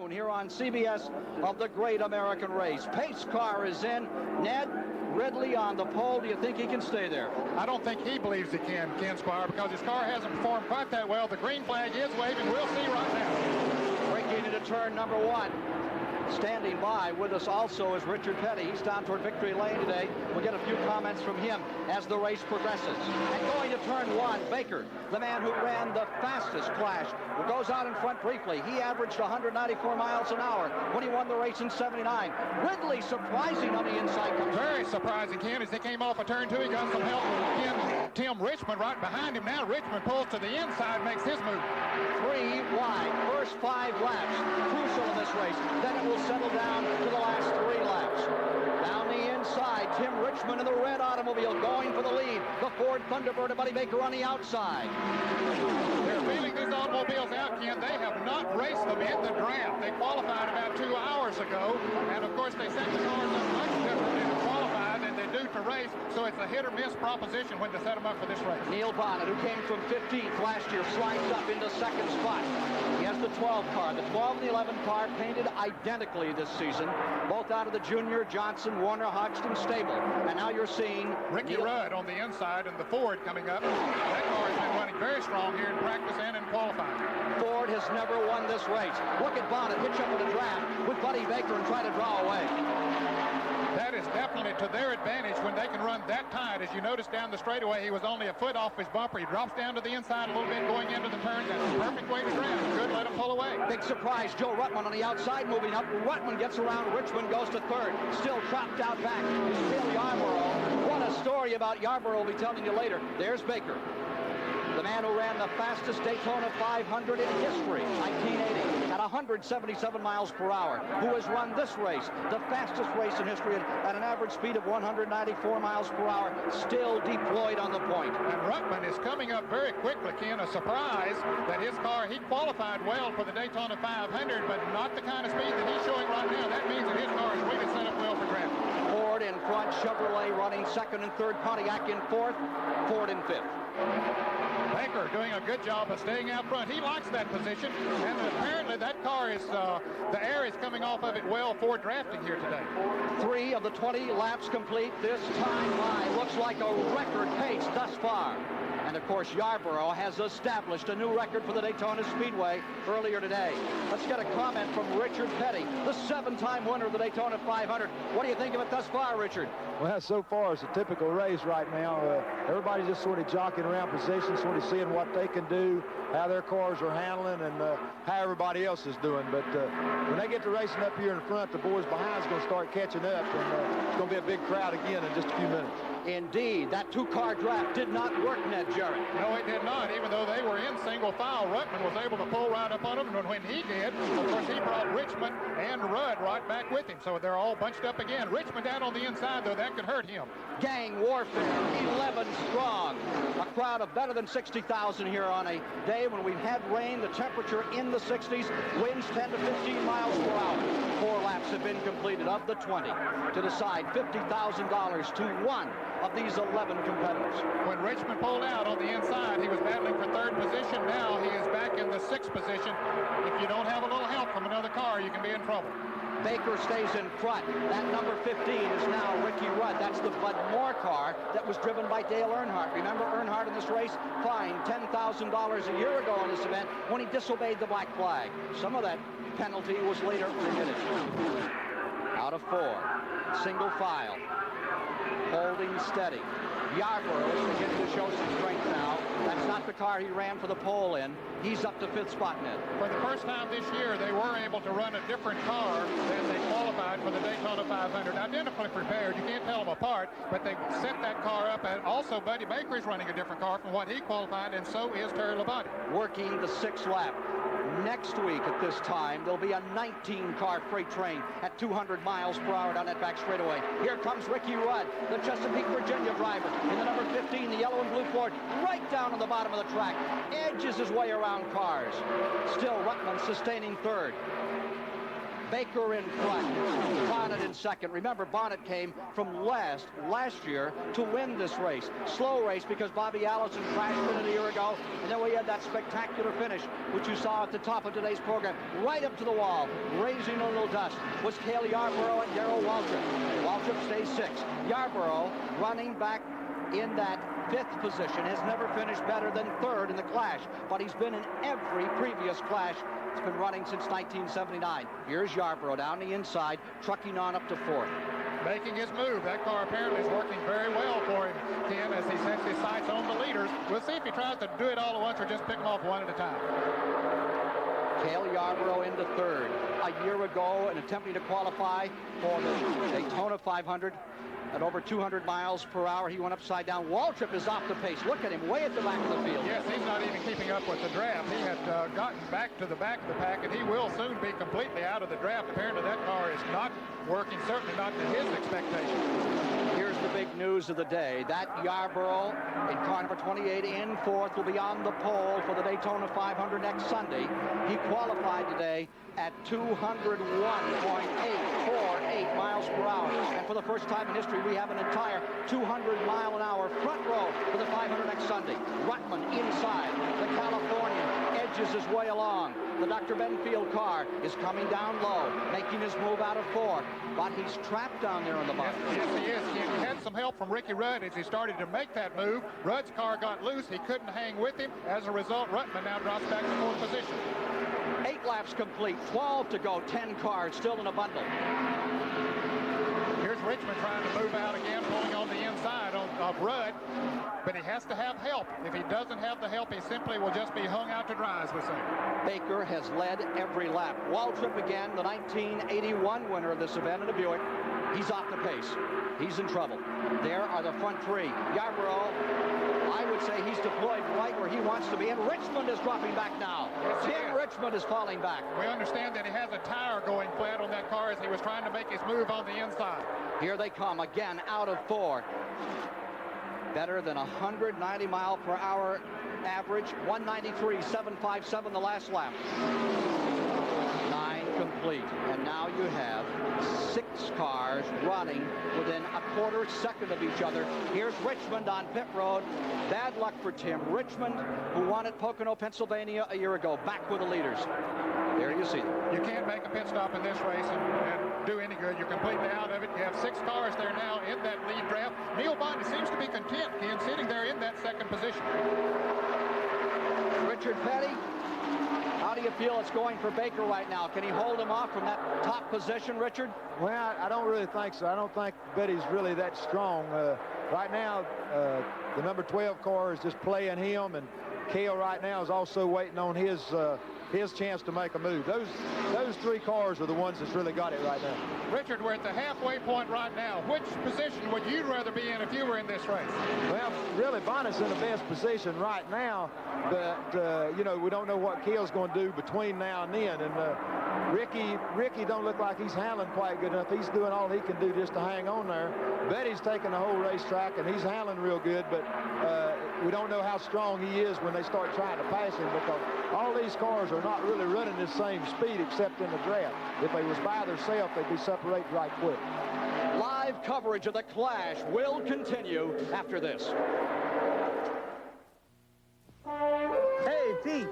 afternoon here on CBS of the Great American Race. Pace car is in. Ned Ridley on the pole. Do you think he can stay there? I don't think he believes he can, Ken Squire, because his car hasn't performed quite that well. The green flag is waving. We'll see right now. Breaking into turn number 1. Standing by with us also is Richard Petty. He's down toward victory lane today. We'll get a few comments from him as the race progresses. And going to turn 1, Baker, the man who ran the fastest Clash, who goes out in front briefly. He averaged 194 miles an hour when he won the race in '79. Ridley surprising on the inside. Very surprising, Ken, as he came off of turn 2. He got some help from Tim Richmond right behind him. Now Richmond pulls to the inside, makes his move. 3 wide, first 5 laps, crucial in this race. Then it will settle down to the last 3 laps. Down the inside, Tim Richmond in the red automobile going for the lead. The Ford Thunderbird and Buddy Baker on the outside. They're feeling these automobiles out, Ken. They have not raced them in the draft. They qualified about 2 hours ago, and of course they set the cars up much differently to qualify than they do to race, so it's a hit-or-miss proposition when they set them up for this race. Neil Bonnet, who came from 15th last year, slides up into 2nd spot. He has the 12 car. The 12 and the 11 car painted identically this season, both out of the Junior Johnson Warner Hodgson stable. And now you're seeing Ricky Rudd on the inside and the Ford coming up. That car has been running very strong here in practice and in qualifying. Ford has never won this race. Look at Bonnet hitch up in the draft with Buddy Baker and try to draw away. That is definitely to their advantage when they can run that tight. As you notice down the straightaway, he was only a foot off his bumper. He drops down to the inside a little bit going into the turn. That's the perfect way to draft. Good, let him pull away. Big surprise, Joe Ruttman on the outside moving up. Ruttman gets around. Richmond goes to 3rd. Still chopped out back is Phil Yarborough. What a story about Yarborough we'll be telling you later. There's Baker, the man who ran the fastest Daytona 500 in history, 1980, at 177 miles per hour, who has run this race, the fastest race in history, at an average speed of 194 miles per hour, still deployed on the point. And Ruttman is coming up very quickly, Ken. A surprise that his car, he qualified well for the Daytona 500, but not the kind of speed that he's showing right now. That means that his car is really set up well for drafting. Ford in front, Chevrolet running 2nd and 3rd, Pontiac in 4th, Ford in 5th. Baker doing a good job of staying out front. He likes that position, and apparently that car is, the air is coming off of it well for drafting here today. 3 of the 20 laps complete. This time high looks like a record pace thus far. And of course, Yarborough has established a new record for the Daytona Speedway earlier today. Let's get a comment from Richard Petty, the 7-time winner of the Daytona 500. What do you think of it thus far, Richard? Well, so far it's a typical race right now. Everybody's just sort of jockeying around position, sort of seeing what they can do, how their cars are handling, and how everybody else is doing. But when they get to racing up here in front, the boys behind is going to start catching up, and it's going to be a big crowd again in just a few minutes. Indeed, that 2-car draft did not work, Ned Jarrett. No, it did not. Even though they were in single file, Ruttman was able to pull right up on them, and when he did, of course, he brought Richmond and Rudd right back with him. So they're all bunched up again. Richmond out on the inside, though, that could hurt him. Gang warfare, 11 strong. A crowd of better than 60,000 here on a day when we've had rain, the temperature in the 60s, winds 10 to 15 miles per hour. 4 laps have been completed of the 20 to decide $50,000 to one of these 11 competitors. When Richmond pulled out on the inside, he was battling for 3rd position. Now he is back in the 6th position. If you don't have a little help from another car, you can be in trouble. Baker stays in front. That number 15 is now Ricky Rudd. That's the Bud Moore car that was driven by Dale Earnhardt. Remember Earnhardt in this race? Fined $10,000 a year ago in this event when he disobeyed the black flag. Some of that penalty was later remitted. Out of 4. Single file. Holding steady. Yarborough is beginning to show some strength now. That's not the car he ran for the pole in. He's up to 5th spot, Ned. For the first time this year, they were able to run a different car than they qualified for the Daytona 500. Identically prepared. You can't tell them apart, but they set that car up. And also, Buddy Baker is running a different car from what he qualified, and so is Terry Labonte. Working the 6th lap. Next week at this time, there'll be a 19-car freight train at 200 miles per hour down that back straightaway. Here comes Ricky Rudd, the Chesapeake, Virginia driver, in the number 15, the yellow and blue Ford, right down on the bottom of the track. Edges his way around cars. Still Ruttman sustaining 3rd. Baker in front, Bonnet in second. Remember, Bonnet came from last year to win this race. Slow race because Bobby Allison crashed in it a year ago, and then we had that spectacular finish, which you saw at the top of today's program, right up to the wall, raising a little dust, was Cale Yarborough and Darrell Waltrip. Waltrip stays 6th. Yarborough running back in that 5th position, has never finished better than 3rd in the Clash, but he's been in every previous Clash. It's been running since 1979. Here's Yarborough down the inside, trucking on up to 4th. Making his move. That car apparently is working very well for him, Ken, as he sets his sights on the leaders. We'll see if he tries to do it all at once or just pick them off one at a time. Cale Yarborough into 3rd. A year ago, in attempting to qualify for the Daytona 500, at over 200 miles per hour, he went upside down. Waltrip is off the pace. Look at him, way at the back of the field. Yes, he's not even keeping up with the draft. He had gotten back to the back of the pack, and he will soon be completely out of the draft. Apparently, that car is not working, certainly not to his expectations. Here's the big news of the day. That Yarborough in car number 28 in 4th will be on the pole for the Daytona 500 next Sunday. He qualified today at 201.848 miles per hour. And for the first time in history, we have an entire 200-mile-an-hour front row for the 500 next Sunday. Ruttman inside. The Californian edges his way along. The Dr. Benfield car is coming down low, making his move out of 4. But he's trapped down there on the bottom. Yes, he is. He had some help from Ricky Rudd as he started to make that move. Rudd's car got loose. He couldn't hang with him. As a result, Ruttman now drops back to 4th position. 8 laps complete, 12 to go, 10 cars still in a bundle. Here's Richmond trying to move out again, pulling on the inside of Rudd, but he has to have help. If he doesn't have the help, he simply will just be hung out to dry, as we say. Baker has led every lap. Waltrip again, the 1981 winner of this event in a Buick. He's off the pace. He's in trouble. There are the front 3. Yarborough, I would say he's deployed right where he wants to be, and Richmond is dropping back now. Yes, Tim Richmond is falling back. We understand that he has a tire going flat on that car as he was trying to make his move on the inside. Here they come again out of 4. Better than 190 mile per hour average. 193.757 the last lap. 9 complete. And now you have 6 cars running within a quarter second of each other. Here's Richmond on pit road. Bad luck for Tim Richmond, who won at Pocono, Pennsylvania a year ago. Back with the leaders. There you see them. You can't make a pit stop in this race and do any good. You're completely out of it. You have 6 cars there now in that lead draft. Neil Bonnet seems to be content in sitting there in that 2nd position. Richard Petty, how do you feel it's going for Baker right now? Can he hold him off from that top position, Richard? Well, I don't really think so. I don't think Betty's really that strong. Right now, the number 12 car is just playing him, and Cale right now is also waiting on his chance to make a move. Those 3 cars are the ones that's really got it right now. Richard, we're at the halfway point right now. Which position would you rather be in if you were in this race? Well, really, Bonnet's in the best position right now, but you know, we don't know what Cale's going to do between now and then. And Ricky don't look like he's handling quite good enough. He's doing all he can do just to hang on there. Betty's taking the whole racetrack, and he's handling real good, but we don't know how strong he is when they start trying to pass him, because all these cars are not really running the same speed except in the draft. If they was by themselves, they'd be separated right quick. Live coverage of the Clash will continue after this. Hey, Pete,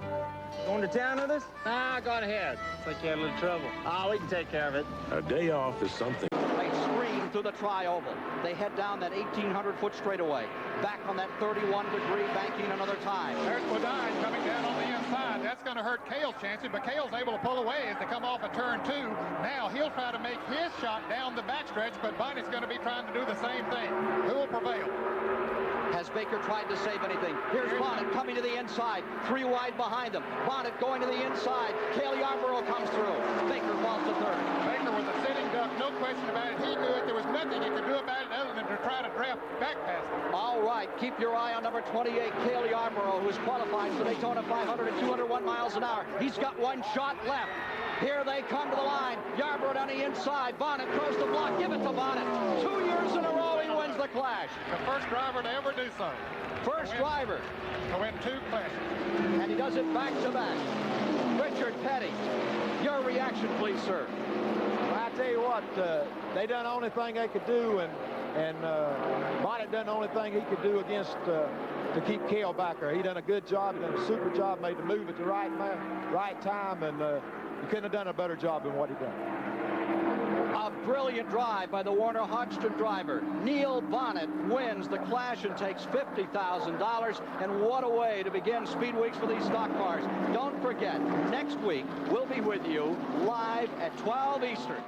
going to town with us? Nah, go ahead. Looks like you had a little trouble. Oh, we can take care of it. A day off is something. They scream through the tri-oval. They head down that 1,800-foot straightaway. Back on that 31-degree banking another time. There's Bodine coming down on the inside. That's going to hurt Cale's chances, but Cale's able to pull away as they come off of turn 2. Now he'll try to make his shot down the backstretch, but Bonnet's going to be trying to do the same thing. Who will prevail? Has Baker tried to save anything? Here's Bonnet coming to the inside. 3 wide behind him. Bonnet going to the inside. Cale Yarborough comes through. Baker falls to 3rd. Baker was a sitting duck, no question about it. He knew it. There was nothing he could do about it other than to try to draft back past him. All right, keep your eye on number 28, Cale Yarborough, who's qualified for Daytona 500 at 201 miles an hour. He's got 1 shot left. Here they come to the line. Yarborough down the inside. Bonnet throws the block. Give it to Bonnet. 2 years in a row, he wins the Clash. The first driver to ever do so. First driver. To win 2 Clashes. And he does it back to back. Richard Petty, your reaction, please, sir. tell you what, they done the only thing they could do, and Bonnet done the only thing he could do against to keep Cale back there. He done a good job. He done a super job, made the move at the right time, and he couldn't have done a better job than what he done. A brilliant drive by the Warner Hodgson driver. Neil Bonnet wins the Clash and takes $50,000. And what a way to begin Speed Weeks for these stock cars. Don't forget, next week we'll be with you live at 12 Eastern.